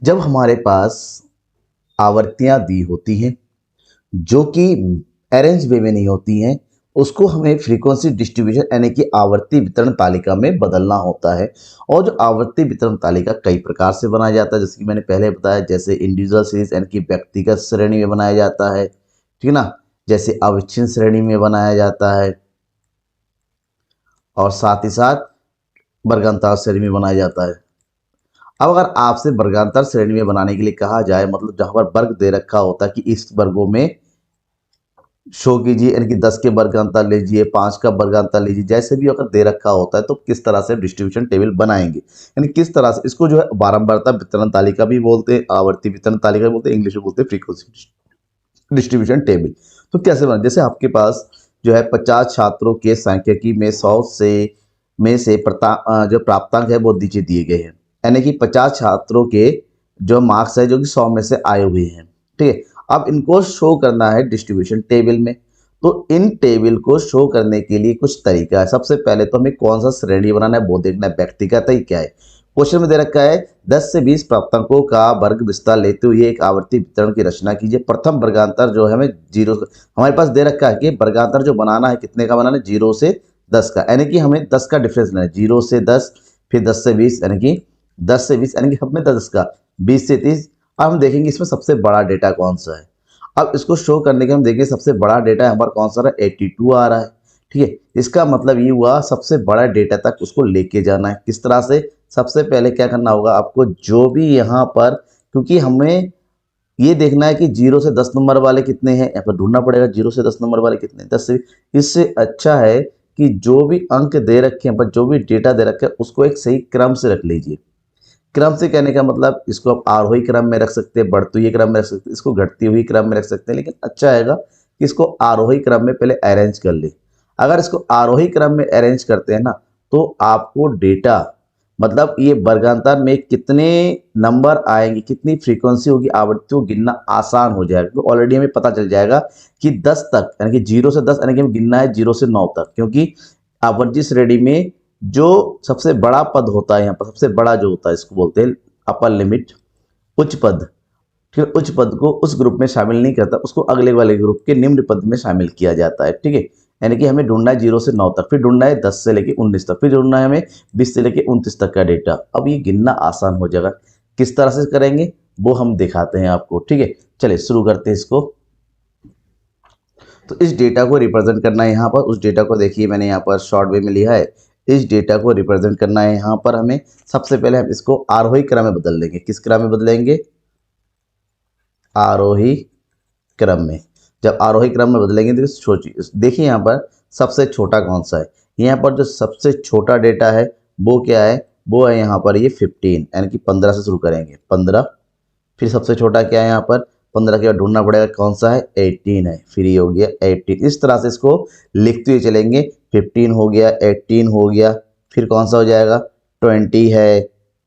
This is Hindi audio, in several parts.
जब हमारे पास आवर्तियां दी होती हैं जो कि अरेंज वे में नहीं होती हैं, उसको हमें फ्रीक्वेंसी डिस्ट्रीब्यूशन यानी कि आवर्ती वितरण तालिका में बदलना होता है। और जो आवर्ती वितरण तालिका कई प्रकार से बनाया जाता है, जैसे कि मैंने पहले बताया, जैसे इंडिविजुअल सीरीज यानी कि व्यक्तिगत श्रेणी में बनाया जाता है, ठीक है ना, जैसे अविच्छिन्न श्रेणी में बनाया जाता है, और साथ ही साथ वर्गानुसार श्रेणी में बनाया जाता है। अब अगर आपसे वर्गानुसार श्रेणी में बनाने के लिए कहा जाए, मतलब जहां पर वर्ग दे रखा होता है कि इस वर्गों में शो कीजिए, यानी कि 10 के वर्गांतर लीजिए, 5 का वर्गांतर लीजिए, जैसे भी अगर दे रखा होता है तो किस तरह से डिस्ट्रीब्यूशन टेबल बनाएंगे, यानी किस तरह से इसको जो है बारंबारता वितरण तालिका भी बोलते हैं, आवर्ती वितरण तालिका भी बोलते हैं, इंग्लिश में बोलते हैं फ्रीक्वेंसी डिस्ट्रीब्यूशन टेबल। तो कैसे बना, जैसे आपके पास जो है 50 छात्रों के सांख्यिकी में 100 से जो प्राप्तांक है वो नीचे दिए गए हैं, यानी कि 50 छात्रों के जो मार्क्स है जो कि 100 में से आए हुए हैं, ठीक है। अब इनको शो करना है डिस्ट्रीब्यूशन टेबल में। तो इन टेबल को शो करने के लिए कुछ तरीका है। सबसे पहले तो हमें कौन सा श्रेणी बनाना है वो देखना है, व्यक्तिगत है क्या है। क्वेश्चन में दे रखा है 10 से 20 प्राप्तांकों का वर्ग विस्तार लेते हुए एक आवर्ती वितरण की रचना कीजिए। प्रथम वर्गांतर जो है हमें जीरो, हमारे पास दे रखा है कि वर्गांतर जो बनाना है कितने का बनाना है, 0 से 10 का, यानी कि हमें 10 का डिफरेंस लेना है, 0 से 10 फिर 10 से 20, यानी कि 10 से 20 यानी कि हमें 10 का, 20 से 30। अब हम देखेंगे इसमें सबसे बड़ा डेटा कौन सा है। अब इसको शो करने के हम देखेंगे सबसे बड़ा डेटा हमारा कौन सा रहा है, 82 आ रहा है, ठीक है। इसका मतलब ये हुआ सबसे बड़ा डेटा तक उसको लेके जाना है। किस तरह से, सबसे पहले क्या करना होगा आपको, जो भी यहाँ पर, क्योंकि हमें ये देखना है कि 0 से 10 नंबर वाले कितने हैं, यहाँ पर ढूंढना पड़ेगा 0 से 10 नंबर वाले कितने हैं, 10 से। इससे अच्छा है कि जो भी अंक दे रखे हैं, पर जो भी डेटा दे रखे हैं उसको एक सही क्रम से रख लीजिए। क्रम से कहने का मतलब, इसको आप आरोही क्रम में रख सकते हैं, बढ़ते हुए क्रम में रख सकते हैं, इसको घटती हुई क्रम में रख सकते हैं, लेकिन अच्छा आएगा कि इसको आरोही क्रम में पहले अरेंज कर ले। अगर इसको आरोही क्रम में अरेंज करते हैं ना, तो आपको डेटा, मतलब ये वर्गांतर में कितने नंबर आएंगे, कितनी फ्रीक्वेंसी होगी, आवृत्ति को गिनना आसान हो जाएगा। क्योंकि ऑलरेडी हमें पता चल जाएगा कि 10 तक, यानी कि 0 से 10, यानी कि हमें गिनना है 0 से 9 तक, क्योंकि आवर्ती श्रेणी में जो सबसे बड़ा पद होता है, यहाँ पर सबसे बड़ा जो होता है इसको बोलते हैं अपर लिमिट, उच्च पद। ठीक है, उच्च पद को उस ग्रुप में शामिल नहीं करता, उसको अगले वाले ग्रुप के निम्न पद में शामिल किया जाता है, ठीक है। यानी कि हमें ढूंढना है 0 से 9 तक, फिर ढूंढना है 10 से लेके 19 तक, फिर ढूंढना है हमें 20 से लेके 29 तक का डेटा। अब ये गिनना आसान हो जाएगा। किस तरह से करेंगे वो हम दिखाते हैं आपको, ठीक है। चलिए शुरू करते हैं इसको। तो इस डेटा को रिप्रेजेंट करना है यहाँ पर, उस डेटा को देखिए मैंने यहाँ पर शॉर्ट वे में लिया है। इस डेटा को रिप्रेजेंट करना है यहाँ पर हमें, सबसे पहले हम इसको आरोही क्रम में बदल देंगे। किस क्रम में बदलेंगे, आरोही क्रम में। जब आरोही क्रम में बदलेंगे तो सोचिए, देखिए यहाँ पर सबसे छोटा कौन सा है, यहाँ पर जो सबसे छोटा डेटा है वो क्या है, वो है यहाँ पर ये 15, यानी कि 15 से शुरू करेंगे, 15। फिर सबसे छोटा क्या है यहाँ पर, 15 के बाद ढूंढना पड़ेगा कौन सा है, 18 है, फिर ये हो गया 18। इस तरह से इसको लिखते हुए चलेंगे। 15 हो गया, 18 हो गया, फिर कौन सा हो जाएगा, 20 है,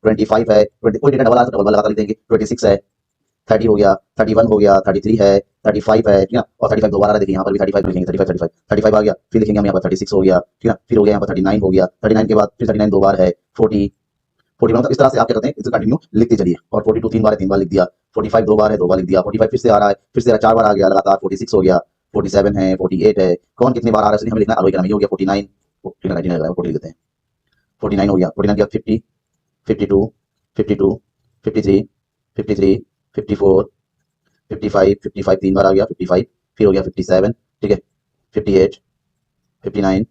25 है, 20 कोई डेटा डबल आ तो डबल लगातार लिख देंगे, 26 है, 30 हो गया, 31 हो गया, 33 है, 35 है, ठीक है। और 35 दोबारा देखिए यहाँ पर भी 35 लिखेंगे, 35 आ गया, फिर लिखेंगे हम यहाँ पर 36 हो गया, ठीक है। फिर हो गया यहाँ पर 39 हो गया, 39 के बाद फिर 39 दो बार है, 40 मतलब इस तरह से आप क्या करते हैं, इसे कंटिन्यू लिखते चलिए। और 42 तीन बार लिख दिया, 45 दो बार है, दो बार लिख दिया, 45 फिर से आ रहा है, फिर से 4 बार आ गया लगातार, 46 हो गया, 47 है, 48 है, कौन कितनी बार आ रहा है इसलिए हमें लिखना है आरोही क्रम में। ये हो गया 49, 49 लगा 40 लिखते हैं, 49 हो गया, 49 के बाद 50, 52, 52, 53, 53, 54, 55, 55 तीन बार आ गया 55, फिर हो गया 57, ठीक है, 58, 59,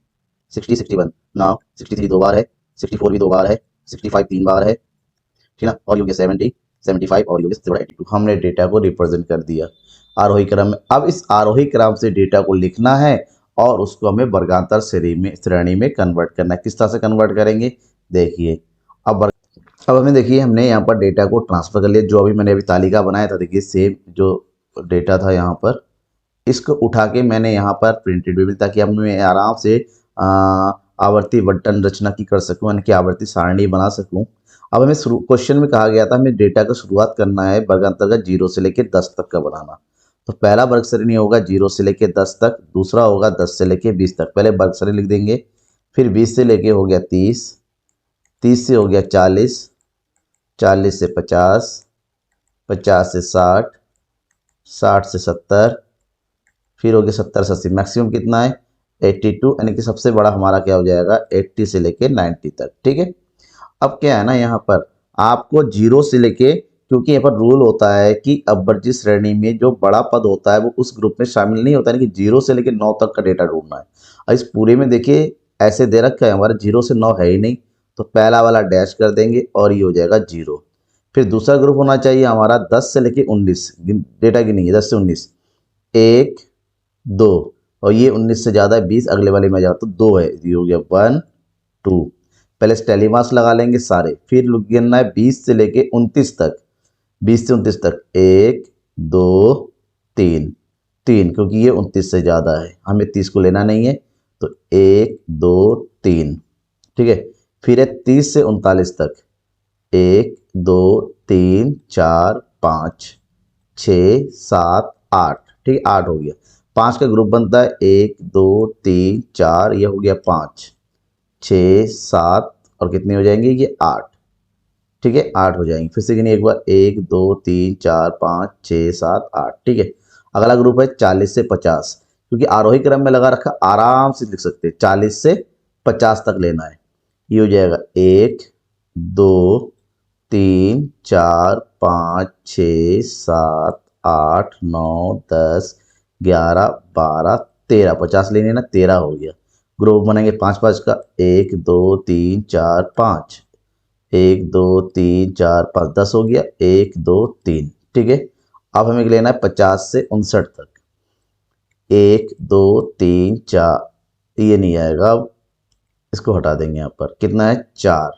60, 61, नाउ 63 दो बार है, 64 भी दो बार है, 65 तीन बार है, ठीक है। और ये हो गया 70, 75 और ये हो गया सबसे बड़ा 82। हमने डेटा को रिप्रेजेंट कर दिया आरोही क्रम में। अब इस आरोही क्रम से डेटा को लिखना है और उसको हमें वर्गांतर श्रेणी में कन्वर्ट करना है। किस तरह से कन्वर्ट करेंगे, देखिए। अब हमें देखिए हमने यहाँ पर डेटा को ट्रांसफर कर लिया, जो अभी मैंने अभी तालिका बनाया था, देखिए सेम जो डेटा था यहाँ पर, इसको उठा के मैंने यहाँ पर प्रिंटेड भी, ताकि अब मैं आराम से आवर्ती बटन रचना की कर सकूँ, यानी कि आवर्ती सारणी बना सकूँ। अब हमें शुरू क्वेश्चन में कहा गया था हमें डेटा का शुरुआत करना है वर्गांतर का 0 से लेकर 10 तक का बनाना। तो पहला वर्ग श्रेणी होगा 0 से लेकर 10 तक, दूसरा होगा 10 से लेकर 20 तक। पहले वर्ग श्रेणी लिख देंगे, फिर 20 से लेके हो गया 30, 30 से हो गया 40, 40 से 50, 50 से 60, 60 से 70, फिर हो गया 70 से 80, मैक्सिमम कितना है 82, यानी कि सबसे बड़ा हमारा क्या हो जाएगा 80 से लेके 90 तक। ठीक है, अब क्या है ना यहाँ पर आपको जीरो से लेके, क्योंकि यहाँ पर रूल होता है कि अपवर्ती श्रेणी में जो बड़ा पद होता है वो उस ग्रुप में शामिल नहीं होता, यानी कि 0 से लेके 9 तक का डेटा ढूंढना है। और इस पूरे में देखिए ऐसे दे रखा है हमारा 0 से 9 है ही नहीं, तो पहला वाला डैश कर देंगे और ये हो जाएगा 0। फिर दूसरा ग्रुप होना चाहिए हमारा 10 से लेके 19, डेटा गिनेंगे 10 से 19, 1 2, और ये 19 से ज़्यादा है 20, अगले वाले में जाओ तो 2 है, ये हो गया 1 2। पहले स्टेलीमास लगा लेंगे सारे, फिर गिनना है 20 से लेके 29 तक, 20 से 29 तक 1 2 3, 3 क्योंकि ये 29 से ज़्यादा है, हमें 30 को लेना नहीं है, तो 1 2 3। ठीक है, फिर है 30 से 39 तक 1 2 3 4 5 6 7 8। ठीक है, 8 हो गया, 5 का ग्रुप बनता है 1 2 3 4, ये हो गया 5 6 7, और कितने हो जाएंगे ये 8। ठीक है, 8 हो जाएंगे, फिर से गिनिए एक बार 1 2 3 4 5 6 7 8। ठीक है, अगला ग्रुप है 40 से 50, क्योंकि आरोही क्रम में लगा रखा, आराम से लिख सकते हैं 40 से 50 तक लेना है। ये हो जाएगा 1 2 3 4 5 6 7 8 9 10 11 12 13, 50 लेने ना, 13 हो गया। ग्रुप बनेंगे 5 5 का, 1 2 3 4 5, 1 2 3 4 5, 10 हो गया, 1 2 3। ठीक है, अब हमें लेना है 50 से 59 तक, 1 2 3 4, ये नहीं आएगा, अब इसको हटा देंगे, यहाँ पर कितना है 4,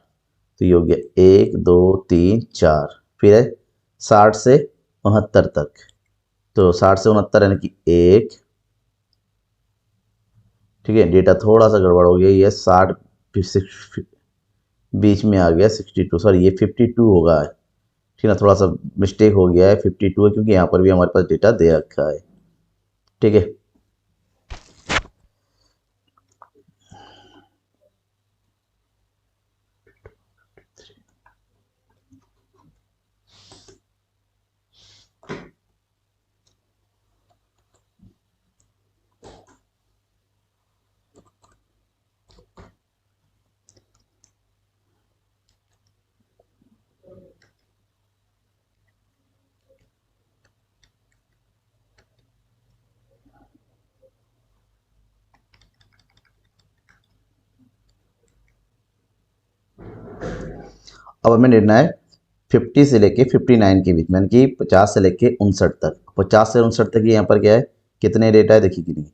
तो ये हो गया 1 2 3 4। फिर है 60 से 69 तक, तो 60 से 69 यानी कि 1। ठीक है, डेटा थोड़ा सा गड़बड़ हो गया, ये 60 बीच में आ गया 62, सॉरी ये 52 होगा। ठीक है, थोड़ा सा मिस्टेक हो गया है, 52 है, क्योंकि यहाँ पर भी हमारे पास डेटा दे रखा है। ठीक है, अब हमें लेना है 50 से लेके 59 के बीच में, यानी कि 50 से लेके 59 तक। 50 से 59 तक यहाँ पर क्या है, कितने डेटा है देखिए, कितनी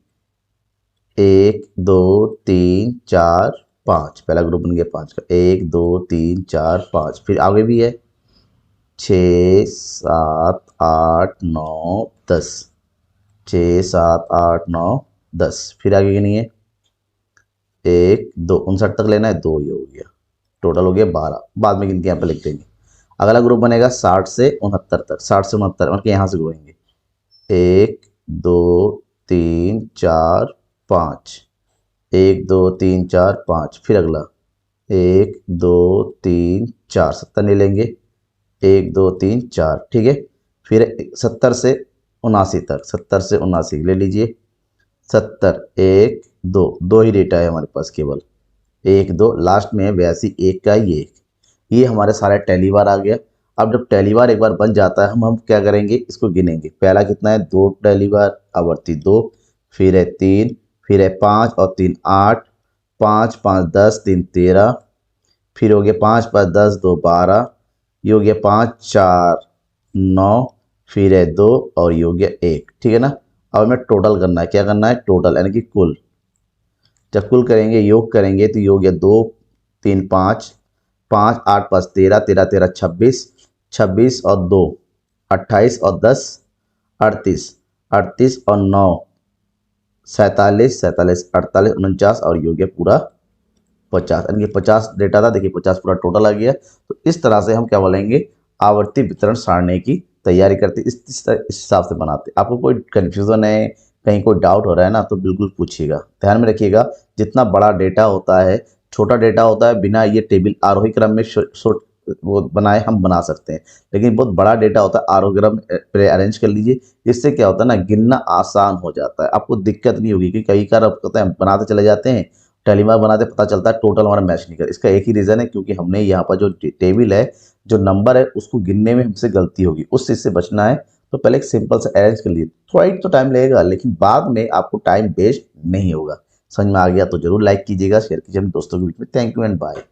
1 2 3 4 5, पहला ग्रुप बन गया 5 का, 1 2 3 4 5, फिर आगे भी है 6 7 8 9 10, 6 7 8 9 10, फिर आगे की नहीं है 1 2, 59 तक लेना है, 2 ये हो गया, टोटल हो गया 12, बाद में गिनती यहाँ पर लिख देंगे। अगला ग्रुप बनेगा 60 से 69 तक, 60 से 69 मतलब यहाँ से जोड़ेंगे 1 2 3 4 5, 1 2 3 4 5, फिर अगला 1 2 3 4, 70 नहीं लेंगे, 1 2 3 4। ठीक है, फिर 70 से 79 तक, 70 से 79 ले लीजिए, 70 1 2, दो ही डेटा है हमारे पास केवल, 1 2, लास्ट में है 82, एक का ये एक, ये हमारे सारे टैली बार आ गया। अब जब टैली बार एक बार बन जाता है, हम क्या करेंगे, इसको गिनेंगे, पहला कितना है 2 टैली बार, आवर्ती 2, फिर है 3, फिर है 5 और 3 8, 5 5 10 3 13, फिर हो गया 5 5 10 2 12, ये हो गया 5 4 9, फिर है 2 और ये हो गया 1। ठीक है ना, अब हमें टोटल करना है, क्या करना है टोटल, यानी कि कुल, जब कुल करेंगे योग करेंगे तो ये हो गया 2 3 5, 5 8 5 13, 13 13 26, 26 और 2 28 और 10 38, 38 और 9 47, 47 48 49, और ये हो गया पूरा 50, यानी कि 50 डेटा था, देखिए 50 पूरा टोटल आ गया। तो इस तरह से हम क्या बोलेंगे, आवर्ती वितरण सारणी की तैयारी करते, इस हिसाब से बनाते। आपको कोई कन्फ्यूज़न है, कहीं कोई डाउट हो रहा है ना, तो बिल्कुल पूछिएगा, ध्यान में रखिएगा, जितना बड़ा डेटा होता है, छोटा डेटा होता है, बिना ये टेबल आरोही क्रम में वो बनाए हम बना सकते हैं, लेकिन बहुत बड़ा डेटा होता है ऑरोग्राम पे अरेंज कर लीजिए। इससे क्या होता है ना, गिनना आसान हो जाता है, आपको दिक्कत नहीं होगी कि कई बार आप कहते हैं बनाते चले जाते हैं, टेलीमार बनाते पता चलता है टोटल हमारा मैच नहीं कर। इसका एक ही रीज़न है, क्योंकि हमने यहाँ पर जो टेबल है, जो नंबर है, उसको गिनने में हमसे गलती होगी, उस चीज़ से बचना है। तो पहले एक सिंपल सा अरेंज कर लीजिए, थोड़ा ही तो टाइम लगेगा, लेकिन बाद में आपको टाइम वेस्ट नहीं होगा। समझ में आ गया तो जरूर लाइक कीजिएगा, शेयर कीजिए अपने दोस्तों के बीच में। Thank you and bye.